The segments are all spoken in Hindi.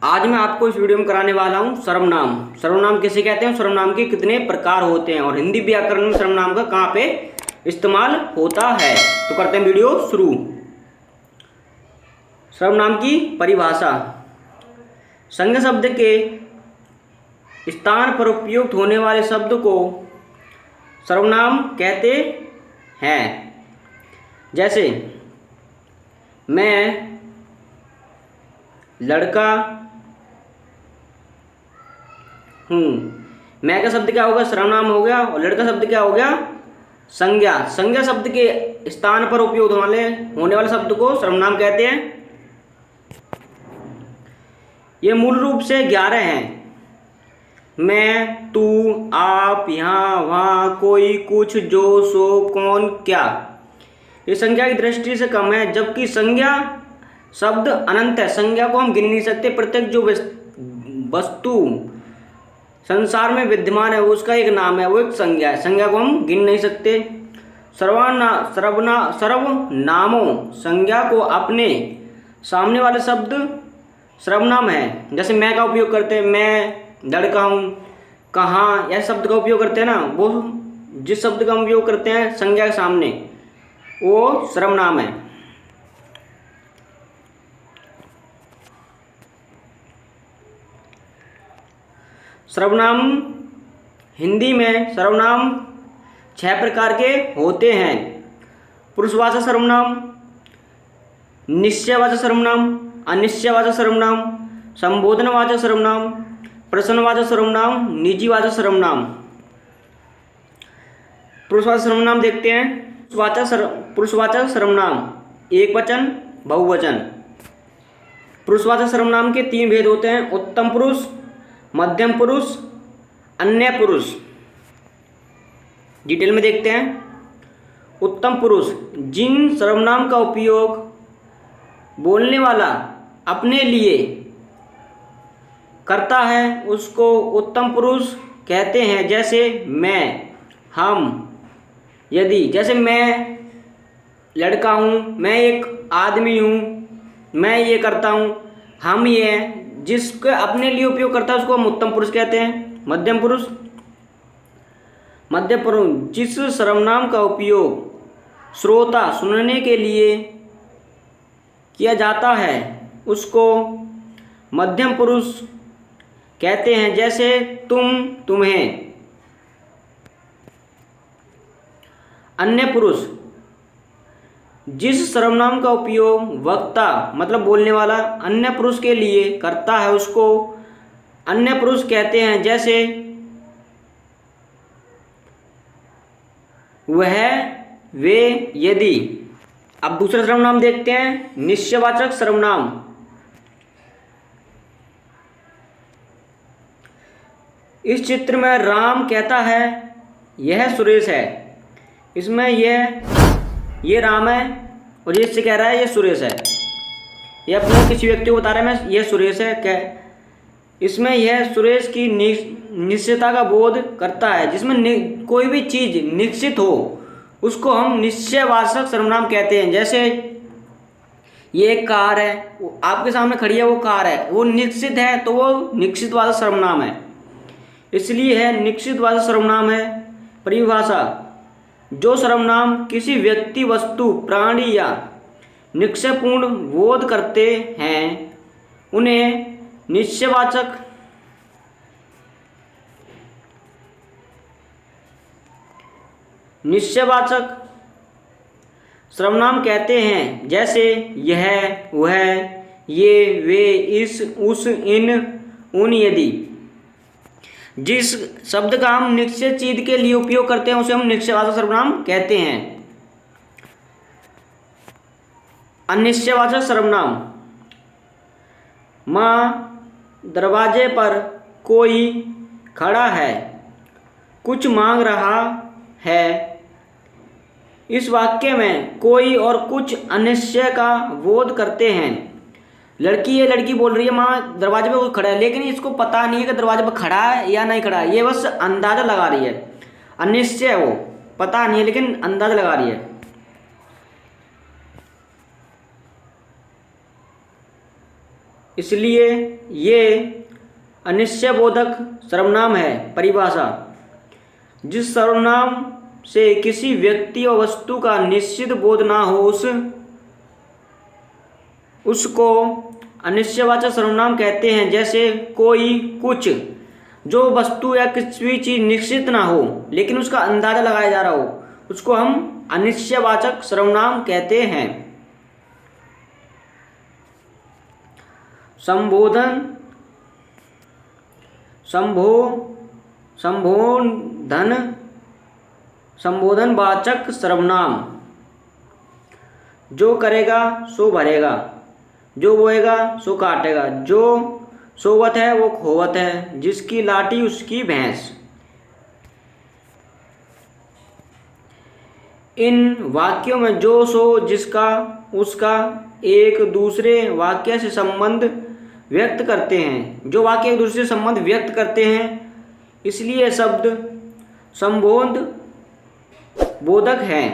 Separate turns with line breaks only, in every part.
आज मैं आपको इस वीडियो में कराने वाला हूँ सर्वनाम। सर्वनाम किसे कहते हैं, सर्वनाम के कितने प्रकार होते हैं और हिंदी व्याकरण में सर्वनाम का कहाँ पे इस्तेमाल होता है। तो करते हैं वीडियो शुरू। सर्वनाम की परिभाषा। संज्ञा शब्द के स्थान पर उपयुक्त होने वाले शब्द को सर्वनाम कहते हैं। जैसे मैं लड़का हूँ। मैं का शब्द क्या होगा, सर्वनाम हो गया, और लड़का शब्द क्या हो गया, संज्ञा। संज्ञा शब्द के स्थान पर उपयोग होने वाले शब्द को सर्वनाम कहते हैं। ये मूल रूप से 11 हैं। मैं, तू, आप, यहाँ, वहाँ, कोई, कुछ, जो, सो, कौन, क्या। ये संज्ञा की दृष्टि से कम है, जबकि संज्ञा शब्द अनंत है। संज्ञा को हम गिन नहीं सकते। प्रत्येक जो वस्तु संसार में विद्यमान है उसका एक नाम है, वो एक संज्ञा है। संज्ञा को हम गिन नहीं सकते। सर्वनामों संज्ञा को अपने सामने वाले शब्द सर्वनाम है। जैसे मैं का उपयोग करते हैं, मैं लड़का हूँ, कहाँ, यह शब्द का उपयोग करते हैं ना, वो जिस शब्द का हम उपयोग करते हैं संज्ञा के सामने वो सर्वनाम है। सर्वनाम हिंदी में सर्वनाम 6 प्रकार के होते हैं। पुरुषवाचक सर्वनाम, निश्चयवाचक सर्वनाम, अनिश्चयवाचक सर्वनाम, संबोधनवाचक सर्वनाम, प्रश्नवाचक सर्वनाम, निजीवाचक सर्वनाम। पुरुषवाचक सर्वनाम देखते हैं। पुरुषवाचक सर्वनाम एक वचन, बहुवचन। पुरुषवाचक सर्वनाम के 3 भेद होते हैं, उत्तम पुरुष, मध्यम पुरुष, अन्य पुरुष। डिटेल में देखते हैं। उत्तम पुरुष, जिन सर्वनाम का उपयोग बोलने वाला अपने लिए करता है उसको उत्तम पुरुष कहते हैं। जैसे मैं, हम, यदि। जैसे मैं लड़का हूँ, मैं एक आदमी हूँ, मैं ये करता हूँ, हम ये, जिसके अपने लिए उपयोग करता है उसको हम उत्तम पुरुष कहते हैं। मध्यम पुरुष, जिस सर्वनाम का उपयोग श्रोता सुनने के लिए किया जाता है उसको मध्यम पुरुष कहते हैं। जैसे तुम, तुम्हें। अन्य पुरुष, जिस सर्वनाम का उपयोग वक्ता मतलब बोलने वाला अन्य पुरुष के लिए करता है उसको अन्य पुरुष कहते हैं। जैसे वह, वे, यदि। अब दूसरा सर्वनाम देखते हैं, निश्चयवाचक सर्वनाम। इस चित्र में राम कहता है यह सुरेश है। इसमें ये राम है और ये इससे कह रहा है ये सुरेश है। ये अपने किसी व्यक्ति को बता रहा है मैं ये सुरेश है क्या। इसमें यह सुरेश की निश्चितता का बोध करता है। जिसमें कोई भी चीज़ निश्चित हो उसको हम निश्चयवाचक सर्वनाम कहते हैं। जैसे ये एक कार है, आपके सामने खड़ी है, वो कार है, वो निश्चित है तो वो निश्चितवाचक सर्वनाम है, इसलिए है निश्चितवाचक सर्वनाम है। परिभाषा। जो सर्वनाम किसी व्यक्ति, वस्तु, प्राणी या निश्चयपूर्ण बोध करते हैं उन्हें निश्चयवाचक सर्वनाम कहते हैं। जैसे यह, वह, ये, वे, इस, उस, इन, उन, यदि। जिस शब्द का हम निश्चित चीज के लिए उपयोग करते हैं उसे हम निश्चयवाचक सर्वनाम कहते हैं। अनिश्चयवाचक सर्वनाम। माँ, दरवाजे पर कोई खड़ा है, कुछ मांग रहा है। इस वाक्य में कोई और कुछ अनिश्चय का बोध करते हैं। ये लड़की बोल रही है माँ दरवाजे पे कोई खड़ा है, लेकिन इसको पता नहीं है कि दरवाजे पे खड़ा है या नहीं खड़ा है, ये बस अंदाजा लगा रही है। अनिश्चय, वो पता नहीं है लेकिन अंदाजा लगा रही है। इसलिए ये अनिश्चयबोधक सर्वनाम है। परिभाषा: जिस सर्वनाम से किसी व्यक्ति और वस्तु का निश्चित बोध ना हो उसको अनिश्चयवाचक सर्वनाम कहते हैं। जैसे कोई, कुछ। जो वस्तु या किसी भी चीज़ निश्चित ना हो लेकिन उसका अंदाजा लगाया जा रहा हो उसको हम अनिश्चयवाचक सर्वनाम कहते हैं। संबोधन संबोधनवाचक सर्वनाम: जो करेगा सो भरेगा, जो बोएगा सो काटेगा, जो सोवत है वो खोवत है, जिसकी लाठी उसकी भैंस। इन वाक्यों में जो, सो, जिसका, उसका एक दूसरे वाक्य से संबंध व्यक्त करते हैं। जो वाक्य एक दूसरे से संबंध व्यक्त करते हैं इसलिए शब्द संबोध बोधक हैं।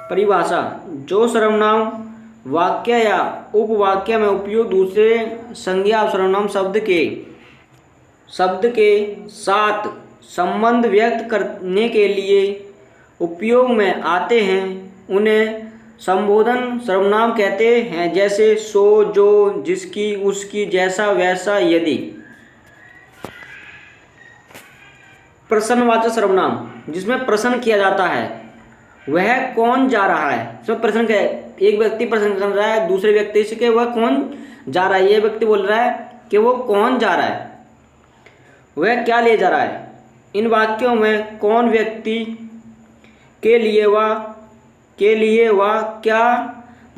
परिभाषा: जो सर्वनाम वाक्य या उपवाक्य में उपयोग दूसरे संज्ञा सर्वनाम शब्द के साथ संबंध व्यक्त करने के लिए उपयोग में आते हैं उन्हें संबोधन सर्वनाम कहते हैं। जैसे सो, जो, जिसकी, उसकी, जैसा, वैसा, यदि। प्रश्नवाचक सर्वनाम: जिसमें प्रश्न किया जाता है। वह कौन जा रहा है? इसमें प्रश्न क्या है? एक व्यक्ति प्रश्न कर रहा है दूसरे व्यक्ति से कि वह कौन जा रहा है। यह व्यक्ति बोल रहा है कि वो कौन जा रहा है, वह क्या ले जा रहा है। इन वाक्यों में कौन व्यक्ति के लिए व क्या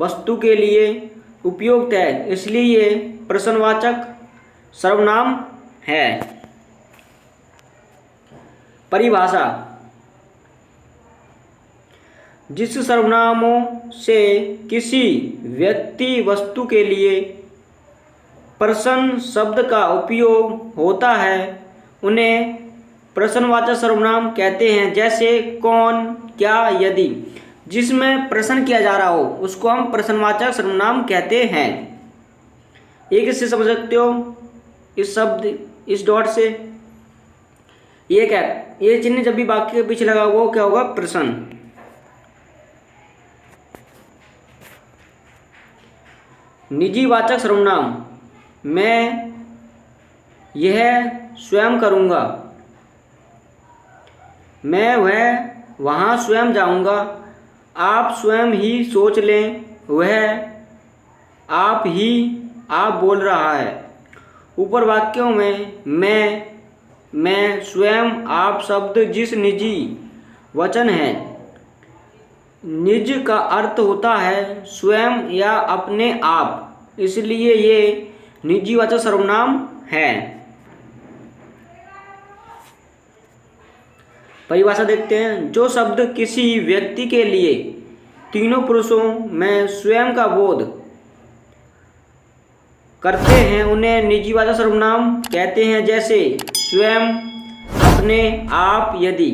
वस्तु के लिए उपयुक्त है, इसलिए ये प्रश्नवाचक सर्वनाम है। परिभाषा: जिस सर्वनामों से किसी व्यक्ति वस्तु के लिए प्रश्न शब्द का उपयोग होता है उन्हें प्रश्नवाचक सर्वनाम कहते हैं। जैसे कौन, क्या, यदि। जिसमें प्रश्न किया जा रहा हो उसको हम प्रश्नवाचक सर्वनाम कहते हैं। एक इससे समझ सकते हो, इस शब्द, इस डॉट से ये क्या, ये चिन्ह जब भी वाक्य के पीछे लगा हुआ क्या होगा? प्रश्न। निजीवाचक सर्वनाम: मैं यह स्वयं करूँगा, मैं वहाँ स्वयं जाऊँगा, आप स्वयं ही सोच लें, वह आप बोल रहा है। ऊपर वाक्यों में मैं, स्वयं, आप शब्द जिस निजी वचन है। निज का अर्थ होता है स्वयं या अपने आप, इसलिए ये निजीवाचक सर्वनाम है। परिभाषा देखते हैं। जो शब्द किसी व्यक्ति के लिए तीनों पुरुषों में स्वयं का बोध करते हैं उन्हें निजीवाचक सर्वनाम कहते हैं। जैसे स्वयं, अपने, आप, यदि।